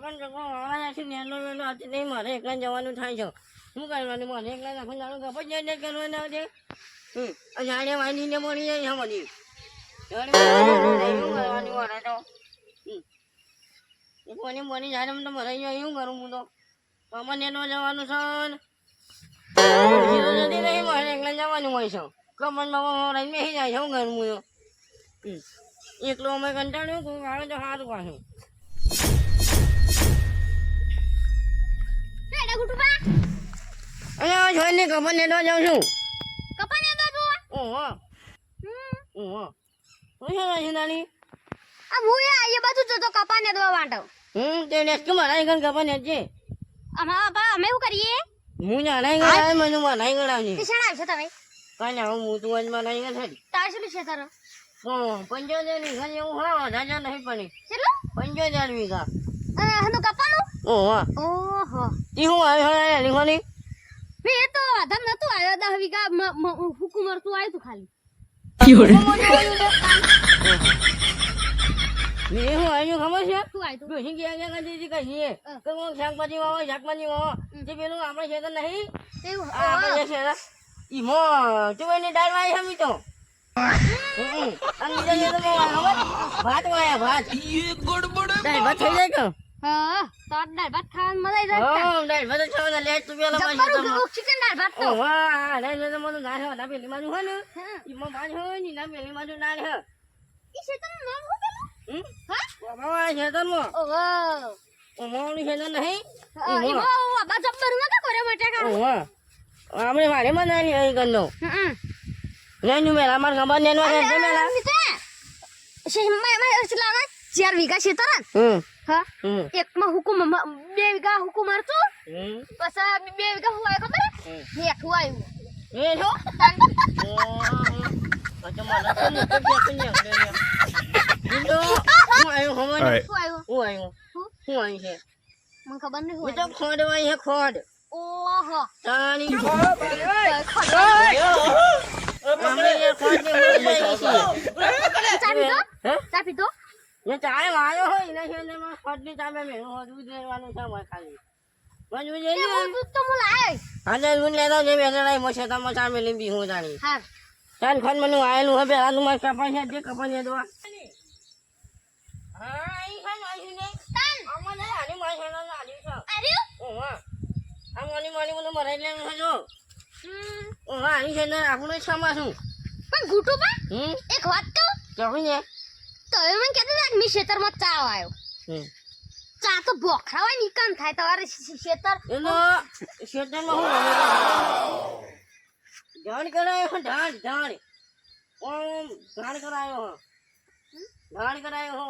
પણ જગો વાળા છે નેલો વેલો આજે નહીં મારે એકલા જવાનું થાય છે શું કરવાનું મને એકલા આખું જાણું ગપ જ નહીં કરવાના છે જાણે વાંધીને મળી જાય મને શું કરવાની મારે તો કોની મળી જાય તો મારે અહીંયા શું કરું હું તો મને નેલો જવાનું છે જતી નહીં મારે એકલા જવાનું હોય છે કમન બાબા રહીને બેસી જાય છે શું કરું હું તો એકલો અમે કંટાળ્યું કોઈ આવે તો સારું પાછું અહીંયા જોઈને કપા નેદવા જાઉં છું કપા નેદવા જો ઓહો ઓહો શું છે નાની આ હું એ બાજુ જતો કપા નેદવા વાંટો તે નેસ કે મારા આગળ કપા નેદજે અમે શું કરીએ હું જાણાઈ ગયા મને મનાઈ ગણાવજે તે શેના આવશે તમે કાંઈ ના હું તું જ મનાઈ ગયા છે તાર શું છે તારો 75 વીઘા જેવું હા રાજા નહીં પણ કેટલું 75 વીઘા હનો કપાનું ઓહો ઓહો તી હું આવ્યો લીખોની મે તો આધમ નતું આવ્યો 10 વીઘા હુકુમર તું આવ્યું તું ખાલી મેં હું આવ્યું ખબર છે તું આવ્યું તું ડોસી ગયા કહીએ કે હું શાકભાજી વાવો તે પેલું આપણે ખેતર નહીં એવું આપણે છે ઈમો તુવેરની દાળ વાવી હમી તો ભાત વાયા ભાત દાળ ભાત થઈ જાય કે હા તો દાળ ભાત ખાવાની મજા આવી જાય દાળ ભાત ખાવાના લેટ તું પેલા જબરદસ્ત ચિકન દાળ ભાત તો વાહ દાળ ભાત મને ના હોય ના પેલી બાજુ હોય ને ઈમો ભાત હોય ને ના પેલી બાજુ ના હે ઈ શેતરનું નામ શું પેલું હા બાબા ખેતરમાં ઓહો ઓમોની ખેતર નહીં ઈમો આબા જબ્બર નતો કરે માટે કા ઓહો આપણે વાડે માં ના લઈ ગયો નહીં મેલા માર ખબર નેનવા છે મેલા લાગે 4 વીઘા છે તરત હા એકમાં હુકુમ 2 વીઘા હુકુમ મારતું પછી 2 વીઘા હુવાય ખબર ને એક હુવાયું એ જો તો મને તો મોટો કે નહીં આવડે હું આયો ખબર હુવાયું હું આયો છે મને ખબર નહીં હું તો ખોડ વાય ખોડ ઓહો તાણી ખોડ અમે એ ખોડ ને ચા પીધો ये चाय वालो हो इना से ने में खडली चाबे में हो दूध लेવાનું છે મોય ખાલી મને એ દૂધ તો મુલ આય આજે દૂધ લેતો જે બેસડાઈ મોશે તો મચા મેલી બી હું જાણી હા ચાલ ખન મને આયેલું હવે આ તું માર કપાસ છે જે કપાસ છે દવા હા ઈ ખન આઈ ને તન અમને આની માર છે ના આલી છે અરે ઓહો આ મને મને મરાઈ લેવું છે જો ઓહો આની છે ને આપણો છમા છું પણ ગુટુ બા એક વાત કહું કેવું છે તો હવે મને કહેતા હતા કે મી ખેતરમાં ચા આવ્યો ચા તો બોખરા હોય નીકળ થાય તમારે ખેતર એનો ખેતરમાં હું ધાન કરાયો ધાન ઓમ ધાન કરાયો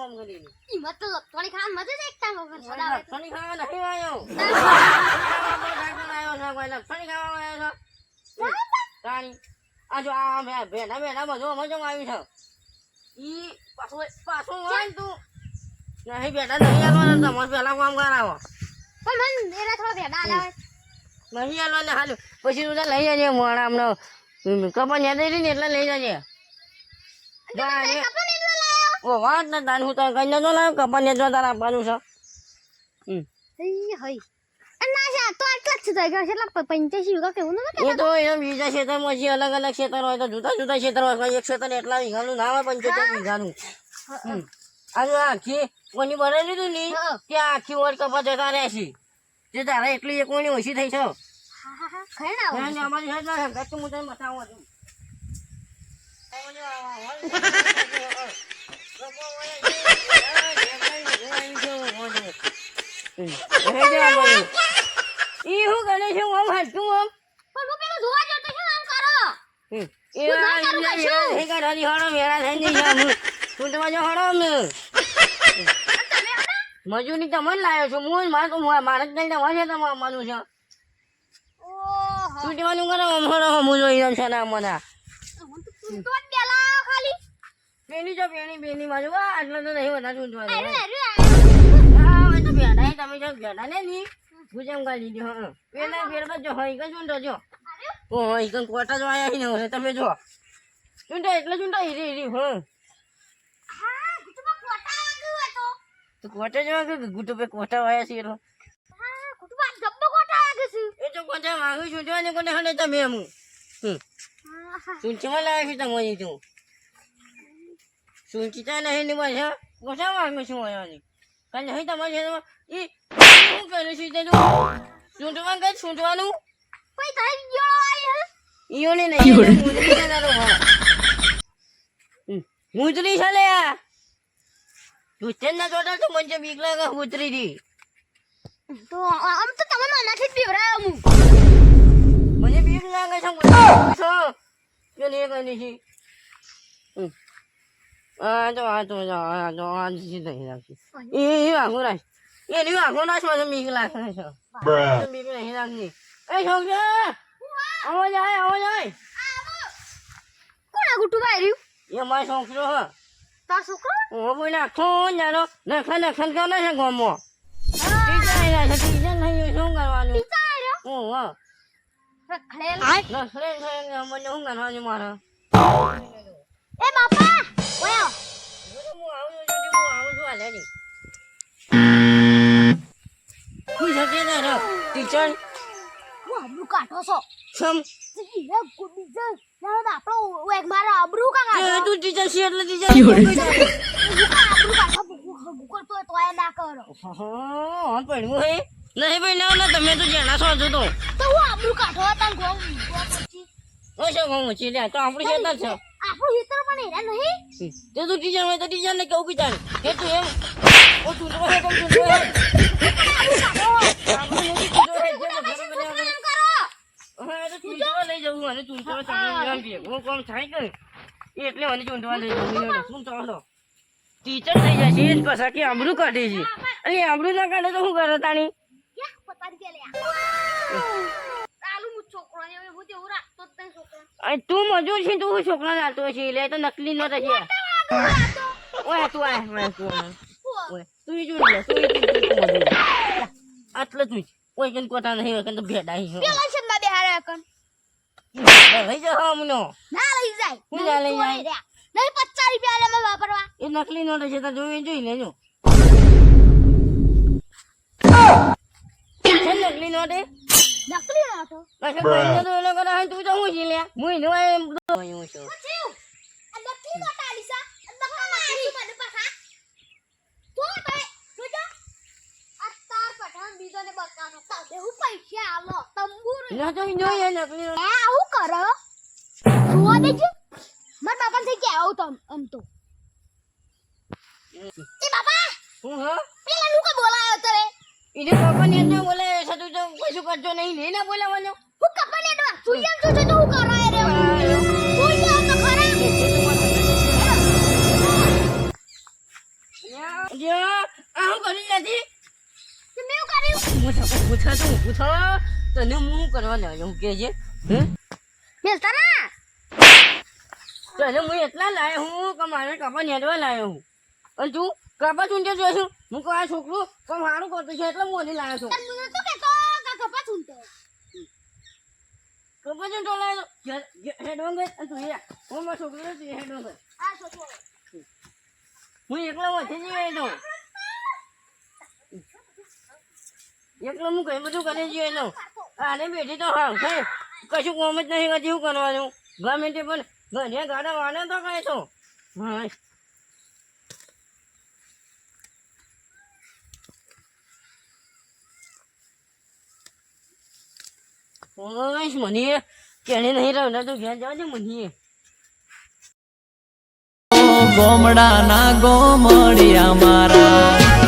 આમ કરી ઈ મત લપટણી ખાન મજે જ એકતા વગર સડાવે લપટણી ખાવા નહીં આવ્યો લપટણી ખાવા આવ્યો છો તાણી આ જો આ ભેડા બધું અમે જમ આવ્યું છે ઈ પાછું હોય તું નહીં બેટા નહીં આવવાના તમારે પેલા કામ કરાવો પણ મને એના થોડા ભેડા આલાવે નહીં આવવાને હાલ પછી તું લઈ જજે મોડા હમણાં કપા ને દઈ ને એટલે લઈ જજે ઓ વાત ને દાન હું તો કઈ નતો લાવ્યો કપા ને તારા આપવાનું છે હઈ હઈ ના છે તો આટલા જ છે કેટલા 85 વીઘા કેવું ન એ તો એના બીજા ક્ષેત્રમાં જે અલગ અલગ ક્ષેત્ર હોય તો જુદા જુદા ક્ષેત્ર હોય એક ક્ષેત્ર એટલા વીઘાનું ના હોય 75 વીઘાનું આજે આખી કોની બનાવી લીધું ની ત્યાં આખી ઓર કપા જતા રહેશે જે તારા એટલી એક કોની ઓછી થઈ છે ખાઈ અમારી સાઈડ ના ગતું હું તને બતાવું છું ઈ હું ગણે છે ઓમ હાલતું ઓમ પણ હું પેલું જોવા જતો છે આમ કરો એ ગાડી હળો મેરા થઈ જઈ હું તું તો જો હળો મે મજૂરી તમને લાવ્યો છું હું મારે જ નહીં હોય છે તમારે માનું છે ઓહો તું દેવાનું કરો હળો હું જોઈ રહ્યો છે ને મને તો પેલા ખાલી પેલી જો પેલી બાજુ આટલા તો નહીં બધા તું જોવા અરે હા તો બેડા તમે જો બેડા ને ની ભુજમ ગાડી દીધી હા પેલા પેલા જો હોય કે ચૂંટો જો ઓ એક કોટા જો આયા ને તમે જો ચૂંટો એટલે ચૂંટો હીરી હા હા ગુટમાં કોટા વાગ્યું હતો તો તું કોટા જવા કે ગુટુ પે કોટા વાયા છે એનો હા કુટુંબા જબ્બો કોટા લાગે છે એ તો કોટા માંગુ છું જોને કોને હને તમે હું સુંચમાં લાવે છે તમારી તું સુંચિતા નહીં ની પાછા કોટા માંગુ છું અહીંયા કારણ નહીં તમારે એ શું કરું છું તે સૂંટવાનું કઈ સૂંટવાનું કોઈ તારી ગયો આય ઈયોને નહીં મુજરી છે લે તું તેના જોડા તો મને બીક લાગે ઉતરી દી તો આમ તો તમે નાનાથી જ પીવરાયો હું મને બીક લાગે છે છો કે ને કઈ નથી આ સીધા રાખી એ આખું રાખ એની આખું નાખવા બીક લાગે છે બીક નહીં રાખી એ છોકરા આવો જાય કોણ આ ગુટુ ભાઈ રહ્યું એ મારો છોકરો હ તા છોકરો ઓ બોલ આખો જાનો નખન કરો છે ગોમો ટીચર નહીં શું કરવાનું ટીચર રખડેલ નખરે મને શું કરવાનું મારે એ બાપા ઓયો હું આવું છું હાલે ની હું જતી ને રે ટીચર હું આબરૂ કાઢો છો સમ એ ગુડી જ ના આપણો એક મારા આબરૂ કા એ કાઢો તું ટીચર છે એટલે ટીચર આબરૂ કાઢો બુકર તો આય ના કરો હા પડ્યું હે નહીં ભાઈ ના તમે તો જાણા છો તો હું આબરૂ કાઢો તા ગોમ પછી ઓછો ગમ છે લે તો આપણું ખેતર છે આપણું હિતર પણ એરા નહીં તે તું ટીચર હોય તો ટીચર ને કેવું કીધા કે તું એમ ઓ તું તો હે તું તો હે આપણે નથી તું તો હે જે ઘરે બનાવે હા તો તું તો લઈ જવું અને તું તો સમજાવ કે હું કોમ થાય કે એટલે મને ચૂંટવા લઈ જવું શું ચાલો ટીચર થઈ જશે એ પાછા કે આબરૂ કાઢે છે અને આબરૂ ના કાઢે તો શું કરે તાણી અરે તું મજૂર છે તું છોકરા લાલતો છે એટલે તો નકલી ન રહે ઓય તું આ તું જોઈ લે તું આટલે તું કોઈ કન કોટા નહીં કન તો ભેડા છે પેલા છે માં બેહારે કન લઈ જા હમનો ના લઈ જાય હું ના લઈ જાય નહીં 50 રૂપિયા લે મે વાપરવા એ નકલી નોટ છે તો જોઈ લેજો છે નકલી નોટ એ નકલી ના તો પાછા ભાઈને તો એનો કરે તું તો હું જી લે હું નો એમ હું છું આ નકલી નોટ આલીસા નકલી મને પાછા તો ભાઈ જોજો આ તાર પઠાણ બીજોને બકાનો તાદે હું પૈસા આલો તંબુર ના તો નો એ નકલી નોટ એ આવું કરો જોવા દેજો માર બાપા થઈ કે આવું તમ આમ તો એ બાપા હું હા પેલા લુકા બોલાયો તરે એને બાપા ને તો બોલે સતું તો કશું કરજો નહીં લેના બોલાવાનો હું કપા લેડવા તું એમ જોજો તો હું કરાય રે તું જાવ તો ખરા યા આ કરી નથી તે મેં કર્યું પૂછા તને હું કરવા લાવ્યો કે છે હે મેલ તારા તને હું એટલા લાયો હું કે મારે કપા નેડવા લાયો હું અને તું કપા ચૂંટે જોઈશું હું કહું આ છોકરું તો સારું કરતું છે એટલે મોડી લાવ્યો છું તને તો કેતો કા કપા ચૂંટે કપા ચૂંટો લાવ્યો હેડવા ગઈ અને તું હું મારા છોકરો તું હેડવા ગઈ આ છોકરો હું એકલો વચ્ચે જઈ તો એકલો હું કઈ બધું કરી જઈએ તો આને બેઠી તો હા થાય કશું કોમ જ નહીં કરતી શું કરવાનું ગમે તે પણ ઘરે ગાડા વાળા તો કહે તો હા ઓય મને કેને નહીં રહે તો ઘેર જવા દે મને ગોમડા ના ગોમડિયા મારા